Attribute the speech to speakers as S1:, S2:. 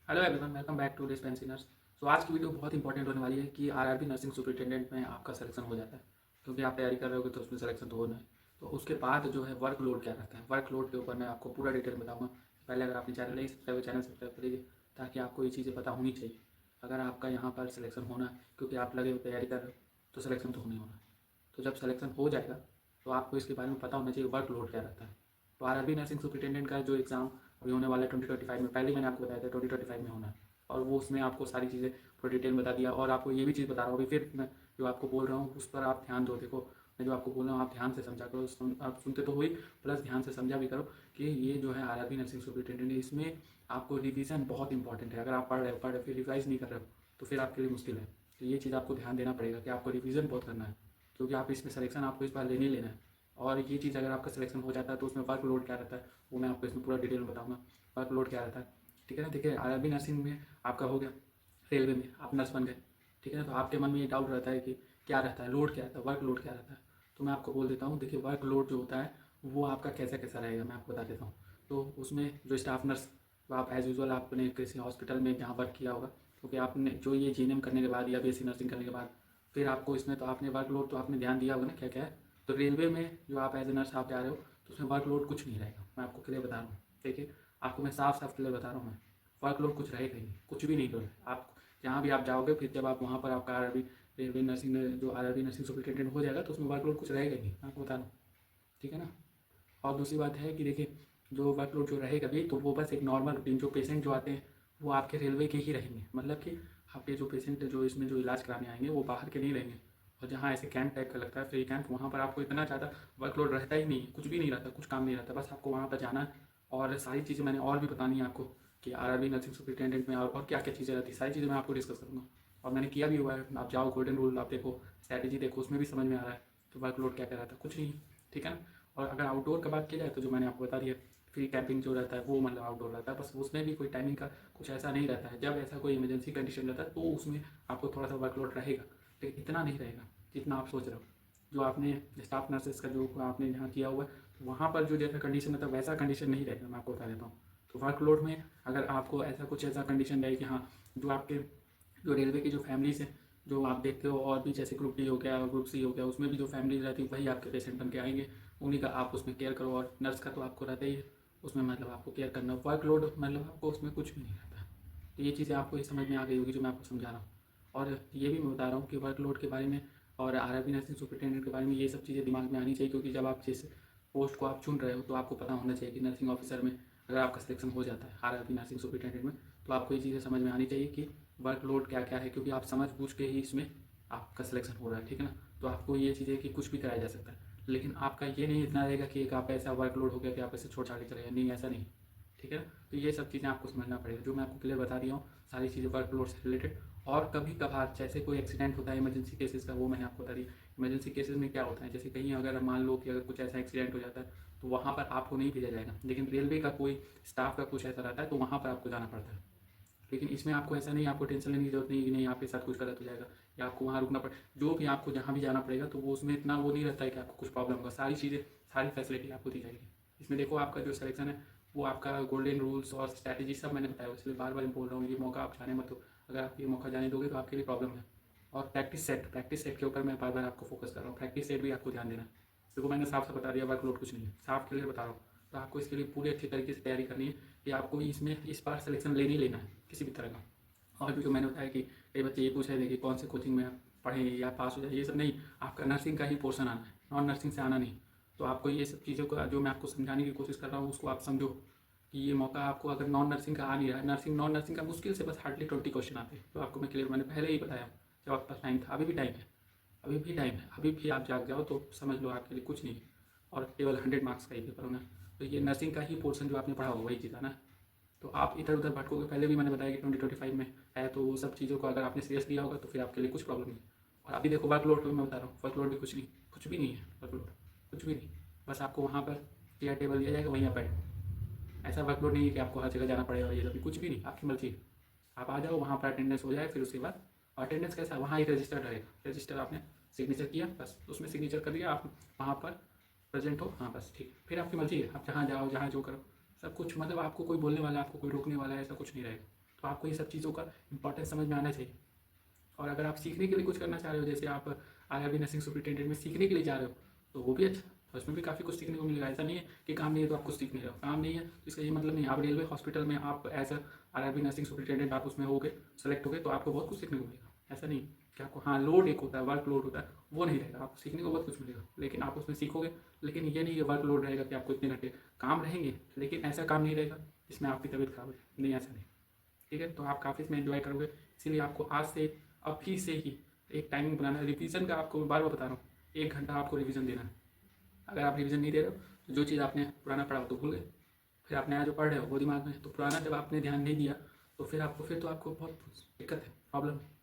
S1: Hello everyone, welcome back to dispensary nurse. So आज की video बहुत इंपॉर्टेंट होने वाली है कि आरआरबी नर्सिंग सुपरिटेंडेंट में आपका सिलेक्शन हो जाता है, क्योंकि आप तैयारी कर रहे होगे तो उसमें सिलेक्शन तो होना है। तो उसके बाद जो है वर्कलोड क्या रहता है, वर्कलोड के ऊपर मैं आपको पूरा डिटेल बताऊंगा। पहले अगर आपने चैनल नहीं सब्सक्राइब चैनल सब्सक्राइब करिए, ताकि आपको ये चीज़ें पता होनी चाहिए अगर आपका यहाँ पर सिलेक्शन होना है, क्योंकि आप लगे हो तैयारी कर रहे हो तो सिलेक्शन तो होना ही होना है। तो जब सिलेक्शन हो जाएगा तो आपको इसके बारे में पता होना चाहिए वर्कलोड क्या रहता है। तो आरआरबी नर्सिंग सुपरिटेंडेंट का जो एग्ज़ाम अभी होने वाला है 2025 में, पहले ही मैंने आपको बताया था 2025 में होना है। और वो उसमें आपको सारी चीज़ें पूरी डिटेल में बता दिया, और आपको ये भी चीज़ बता रहा हूँ अभी फिर मैं जो आपको बोल रहा हूँ उस पर आप ध्यान दो। देखो, मैं जो आपको बोल रहा हूँ आप ध्यान से समझा करो, आप सुनते तो हुई प्लस ध्यान से समझा भी करो कि ये जो है आरआरबी नर्सिंग सुपरिटेंडेंट है, इसमें आपको रिवीजन बहुत इंपॉर्टेंट है। अगर आप पढ़ रहे हो फिर रिवाइज नहीं कर रहे हो तो फिर आपके लिए मुश्किल है। तो ये चीज़ आपको ध्यान देना पड़ेगा कि आपको रिवीजन बहुत करना है, क्योंकि आप इसमें सिलेक्शन आपको इस बार लेने ही लेना है। और ये चीज़ अगर आपका सिलेक्शन हो जाता है तो उसमें वर्कलोड क्या रहता है वो मैं आपको इसमें पूरा डिटेल में बताऊँगा। वर्कलोड क्या रहता है, ठीक है ना। देखिए, आरआरबी नर्सिंग में आपका हो गया, रेलवे में आप नर्स बन गए, ठीक है ना। तो आपके मन में ये डाउट रहता है कि क्या रहता है, लोड क्या रहता है, वर्क लोड क्या रहता है। तो मैं आपको बोल देता हूँ, देखिए वर्क लोड जो होता है वो आपका कैसा कैसा रहेगा मैं आपको बता देता हूँ। तो उसमें जो स्टाफ नर्स, तो आप एज यूजल आपने किसी हॉस्पिटल में जहाँ वर्क किया होगा, क्योंकि आपने जो ये जीएनएम करने के बाद या बीएससी नर्सिंग करने के बाद फिर आपको इसमें तो आपने वर्कलोड तो आपने ध्यान दिया होगा ना क्या क्या है। तो रेलवे में जो आप एज ए नर्स आप जा रहे हो तो उसमें वर्कलोड कुछ नहीं रहेगा, मैं आपको क्लियर बता रहा हूँ। देखिए, आपको मैं साफ साफ क्लियर बता रहा हूँ, मैं वर्कलोड कुछ रहेगा ही नहीं, कुछ भी नहीं करोगे आप। जहाँ भी आप जाओगे फिर जब आप वहाँ पर आपका आरआरबी रेलवे नर्सिंग जो आरआरबी नर्सिंग सुपरिटेंडेंट हो जाएगा तो उसमें वर्कलोड कुछ रहेगा ही नहीं, मैं आपको बता रहा हूँ, ठीक है ना। और दूसरी बात है कि देखिए, जो वर्कलोड जो रहेगा भी तो वो बस एक नॉर्मल रूटीन, जो पेशेंट जो आते हैं वो आपके रेलवे के ही रहेंगे, मतलब कि आपके जो पेशेंट जो इसमें जो इलाज कराने आएंगे वो बाहर के नहीं रहेंगे। और जहाँ ऐसे कैंप टाइप का लगता है फ्री कैंप, वहाँ पर आपको इतना ज़्यादा वर्कलोड रहता ही नहीं, कुछ भी नहीं रहता, कुछ काम नहीं रहता, बस आपको वहाँ पर जाना है। और सारी चीज़ें मैंने और भी बतानी है आपको कि आरआरबी नर्सिंग सुपरिटेंडेंट में और क्या क्या चीज़ें रहती है, सारी चीज़ें मैं आपको डिस्कस करूँगा। और मैंने किया भी हुआ है, आप जाओ गोल्डन रूल आप देखो, स्ट्रैटेजी देखो, उसमें भी समझ में आ रहा है तो वर्कलोड क्या क्या रहता है, कुछ नहीं, ठीक है ना। और अगर आउटडोर का बात की जाए तो जो मैंने आपको बता दिया, फ्री कैंपिंग जो रहता है वो मतलब आउटडोर रहता है, बस उसमें भी कोई टाइमिंग का कुछ ऐसा नहीं रहता है। जब ऐसा कोई इमरजेंसी कंडीशन रहता है तो उसमें आपको थोड़ा सा वर्कलोड रहेगा, लेकिन इतना नहीं रहेगा जितना आप सोच रहे हो। जो आपने स्टाफ नर्सेस का जो आपने यहाँ किया हुआ है तो वहाँ पर जो जैसा कंडीशन रहता है वैसा कंडीशन नहीं रहेगा, मैं आपको बता देता हूँ। तो वर्कलोड में अगर आपको ऐसा कुछ ऐसा कंडीशन रहे कि हाँ, जो आपके जो रेलवे की जो फैमिलीज हैं जो आप देखते हो, और भी जैसे ग्रुप डी हो गया ग्रुप सी हो गया, उसमें भी जो फैमिलीज रहती है वही आपके पेशेंट बन के आएंगे, उन्हीं का आप उसमें केयर करो। और नर्स का तो आपको रहता ही है उसमें, मतलब आपको केयर करना, वर्कलोड मतलब आपको उसमें कुछ भी नहीं रहता है। तो ये चीज़ें आपको ये समझ में आ गई होगी जो मैं आपको समझा रहा हूँ। और ये भी मैं बता रहा हूँ कि वर्कलोड के बारे में और आरआरबी नर्सिंग सुपरिटेंडेंट के बारे में ये सब चीज़ें दिमाग में आनी चाहिए, क्योंकि जब आप जिस पोस्ट को आप चुन रहे हो तो आपको पता होना चाहिए कि नर्सिंग ऑफिसर में अगर आपका सिलेक्शन हो जाता है आरआरबी नर्सिंग सुपरिटेंडेंट में, तो आपको ये चीज़ें समझ में आनी चाहिए कि वर्कलोड क्या क्या है, क्योंकि आप समझ बूझ के ही इसमें आपका सिलेक्शन हो रहा है, ठीक है ना। तो आपको ये चीज़ें कि कुछ भी कराया जा सकता है, लेकिन आपका ये नहीं इतना रहेगा कि एक आप ऐसा वर्कलोड हो गया कि आप ऐसे छोड़ छाड़ के चले नहीं, ऐसा नहीं, ठीक है ना। तो ये सब चीज़ें आपको समझना पड़ेगा, जो मैं आपको क्लियर बता दिया हूँ सारी चीज़ें वर्कलोड से रिलेटेड। और कभी कभार जैसे कोई एक्सीडेंट होता है इमरजेंसी केसेस का, वो मैंने आपको बता दिया। इमरजेंसी केसेस में क्या होता है, जैसे कहीं अगर मान लो कि अगर कुछ ऐसा एक्सीडेंट हो जाता है तो वहाँ पर आपको नहीं भेजा जाएगा, लेकिन रेलवे का कोई स्टाफ का कुछ ऐसा रहता है तो वहाँ पर आपको जाना पड़ता है। लेकिन इसमें आपको ऐसा नहीं, आपको टेंशन लेने की जरूरत नहीं कि नहीं आपके साथ कुछ गलत हो जाएगा या आपको वहाँ रुकना पड़े। जो भी आपको जहाँ भी जाना पड़ेगा तो वो उसमें इतना वो नहीं रहता है कि आपको कुछ प्रॉब्लम होगा, सारी चीज़ें सारी फैसिलिटी आपको दी जाएगी। इसमें देखो, आपका जो सिलेक्शन है वो आपका गोल्डन रूल्स और स्ट्रैटेजी सब मैंने बताया, इसलिए बार बार बोल रहा हूँ ये मौका आप जाने मत दो। अगर आप ये मौका जाने दोगे तो आपके लिए प्रॉब्लम है। और प्रैक्टिस सेट के ऊपर मैं बार बार आपको फोकस कर रहा हूँ, प्रैक्टिस सेट भी आपको ध्यान देना है। देखो, मैंने साफ साफ बता दिया वर्कलोड कुछ नहीं है, साफ क्लियर बता रहा हूँ। तो आपको इसके लिए पूरी अच्छी तरीके से तैयारी करनी है कि आपको इसमें इस बार सिलेक्शन लेने ही लेना है किसी भी तरह का। और भी जो मैंने बताया कि कई बच्चे ये पूछ रहे थे कि कौन से कोचिंग में आप पढ़ें या पास हो जाए, ये सब नहीं, आपका नर्सिंग का ही पोर्शन आना है, नॉन नर्सिंग से आना नहीं। तो आपको ये सब चीज़ों का जो मैं आपको समझाने की कोशिश कर रहा हूँ उसको आप समझो कि ये मौका आपको अगर नॉन नर्सिंग का आ नहीं रहा है, नर्सिंग नॉन नर्सिंग का मुश्किल से बस हार्डली 20 क्वेश्चन आते हैं, तो आपको मैं क्लियर मैंने पहले ही बताया जब आपके पास टाइम था, अभी भी टाइम है, अभी भी टाइम है, अभी भी आप जाग जाओ तो समझ लो आपके लिए कुछ नहीं है। और केवल 100 मार्क्स का ही पेपर होना। तो ये नर्सिंग का ही पोर्शन जो आपने पढ़ा होगा वही चीज़ है ना। तो आप इधर उधर भटकोगे, पहले भी मैंने बताया कि 2025 में है, तो वो सब चीज़ों को अगर आपने सीरियस लिया होगा तो फिर आपके लिए कुछ प्रॉब्लम नहीं। और अभी देखो वर्कलोड भी मैं बता रहा हूँ, वर्कलोड भी कुछ नहीं, कुछ भी नहीं है वर्कलोड, कुछ भी नहीं। बस आपको वहाँ पर चेयर टेबल दिया जाएगा, वहीं आप बैठो। ऐसा वर्कलोड नहीं है कि आपको हर जगह जाना पड़ेगा, ये सब कुछ भी नहीं, आपकी मर्जी है। आप आ जाओ वहाँ पर अटेंडेंस हो जाए, फिर उसके बाद अटेंडेंस कैसा वहाँ ही रजिस्टर रहेगा, रजिस्टर आपने सिग्नेचर किया बस, उसमें सिग्नेचर कर दिया आप, वहाँ पर प्रेजेंट हो, हाँ बस ठीक, फिर आपकी मर्जी है, आप जहाँ जाओ जहाँ जो करो सब कुछ, मतलब आपको कोई बोलने वाला, आपको कोई रोकने वाला ऐसा कुछ नहीं रहेगा। तो आपको ये सब चीज़ों का इंपॉर्टेंस समझ में आना चाहिए। और अगर आप सीखने के लिए कुछ करना चाह रहे हो, जैसे आप आरआरबी नर्सिंग सुपरिटेंडेंट में सीखने के लिए जा रहे हो, तो वो भी अच्छा, तो उसमें भी काफ़ी कुछ सीखने को मिलेगा। ऐसा नहीं है कि काम नहीं है तो आप कुछ सीख नहीं रहे हो, काम नहीं है तो इसका ये मतलब नहीं। आप रेलवे हॉस्पिटल में आप as a RRB nursing superintendent आप उसमें हो गए, सेलेक्ट हो गए, तो आपको बहुत कुछ सीखने को मिलेगा। ऐसा नहीं कि आपको, हाँ लोड एक होता है, वर्क लोड होता है, वो नहीं रहेगा, आपको सीखने को बहुत कुछ मिलेगा, लेकिन आप उसमें सीखोगे। लेकिन ये नहीं कि वर्क लोड रहेगा कि आपको इतने घंटे काम रहेंगे, लेकिन ऐसा काम नहीं रहेगा जिसमें आपकी तबीयत खराब है, नहीं ऐसा नहीं। ठीक है, तो आप काफ़ी इसमें एंजॉय करोगे। इसीलिए आपको आज से, अभी से ही एक टाइमिंग बनाना है। रिवीजन का आपको मैं बार बार बता रहा हूँ, 1 घंटा आपको रिवीजन देना है। अगर आप रिवीजन नहीं दे रहे हो तो जो चीज़ आपने पुराना पढ़ा हो तो भूल गए, फिर आप नया जो पढ़ रहे हो वो दिमाग में है, तो पुराना जब आपने ध्यान नहीं दिया तो फिर तो आपको बहुत दिक्कत है, प्रॉब्लम है।